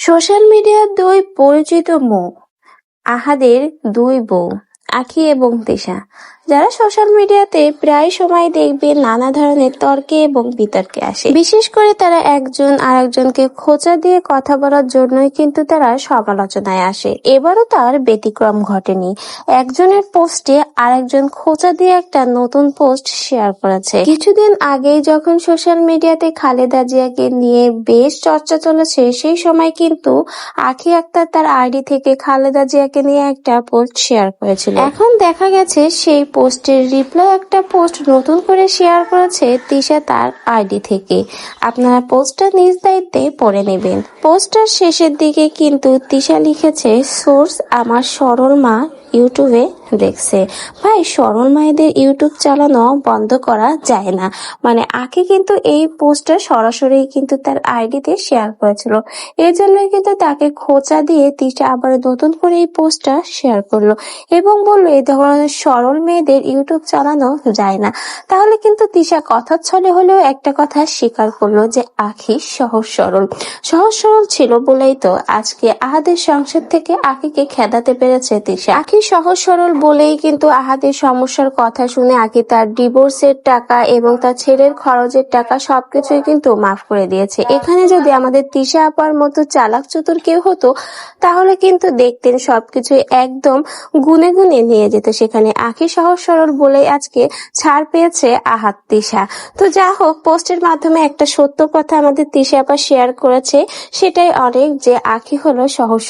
Social মিডিয়ার দুই পরিচিত মুখ, আহাদের দুই বউ, আঁখি এবং তিশা, যারা সোশ্যাল মিডিয়াতে প্রায় সময় দেখবেন নানা ধরনের তর্কে এবং বিতর্কে আসে। বিশেষ করে তারা একজন আরেকজনকে খোঁচা দিয়ে কথা বলার জন্যই কিন্তু তারা সমালোচনায় আসে। এবারও তার ব্যতিক্রম ঘটেনি। একজনের পোস্টে আরেকজন খোঁচা দিয়ে একটা নতুন পোস্ট শেয়ার করেছে। কিছুদিন আগেই যখন সোশ্যাল মিডিয়াতে খালেদা জিয়াকে নিয়ে বেশ চর্চা চলেছে, সেই সময় কিন্তু আঁখি আক্তার তার আইডি থেকে খালেদা জিয়াকে নিয়ে একটা পোস্ট শেয়ার করেছিল। এখন দেখা গেছে সেই পোস্টের রিপ্লাই একটা পোস্ট নতুন করে শেয়ার করেছে তিশা তার আইডি থেকে। আপনারা পোস্টটা নিজ দায়িত্বে পড়ে নেবেন। পোস্টার শেষের দিকে কিন্তু তিশা লিখেছে, সোর্স আমার সরল মা ইউটিউবে দেখছে। ভাই, সরল মায়েদের ইউটিউব চালানো বন্ধ করা যায় না। মানে আঁখি কিন্তু এই পোস্টটা সরাসরি কিন্তু তার আইডিতে শেয়ার করেছিল। এই জন্যই কিন্তু তাকে খোঁচা দিয়ে তিশা আবার নতুন করে এই পোস্টটা শেয়ার করলো এবং বললো এই ধরনের সরল মেয়েদের ইউটিউব চালানো যায় না। তাহলে কিন্তু তিশা কথার ছলে হলেও একটা কথা স্বীকার করলো যে আঁখি সহজ সরল ছিল বলেই তো আজকে আহাদের সংসার থেকে আঁখিকে খেদাতে পেরেছে তিশা। আঁখি সহজ সরল বলেই কিন্তু আহাদের সমস্যার কথা শুনে আঁখি তার ডিভোর্সের টাকা এবং তার ছেলের খরচের টাকা সবকিছুই কিন্তু মাফ করে দিয়েছে। এখানে যদি আমাদের তিশা আপার মতো চালাক চতুর কেউ হতো, তাহলে কিন্তু দেখতেন সবকিছু একদম গুনে গুনে নিয়ে যেত। সেখানে আঁখি সহজ সরল বলেই আজকে ছাড় পেয়েছে আহাদ তিশা। তো যা হোক, পোস্টের মাধ্যমে একটা সত্য কথা আমাদের তিশা আপা শেয়ার করেছে, সেটাই অনেক, যে আঁখি হলো সহজ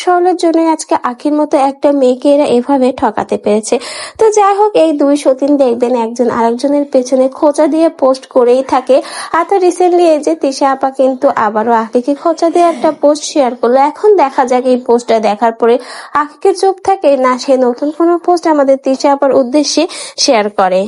সরলের জন্য আজকে আঁখির মতো একটা মেয়েকে এরা এভাবে ঠকাতে পেরেছে। তো যাই হোক, এই দুই সতীন দেখবেন একজন আরেকজনের পেছনে খোঁচা দিয়ে পোস্ট করেই থাকে। আর তো রিসেন্টলি এই যে তিশা আপা কিন্তু আবারও আঁখিকে খোঁচা দিয়ে একটা পোস্ট শেয়ার করলো। এখন দেখা যাক এই পোস্টটা দেখার পরে আঁখিকে চোখ থাকে না সে নতুন কোনো পোস্ট আমাদের তিশা আপার উদ্দেশ্যে শেয়ার করে।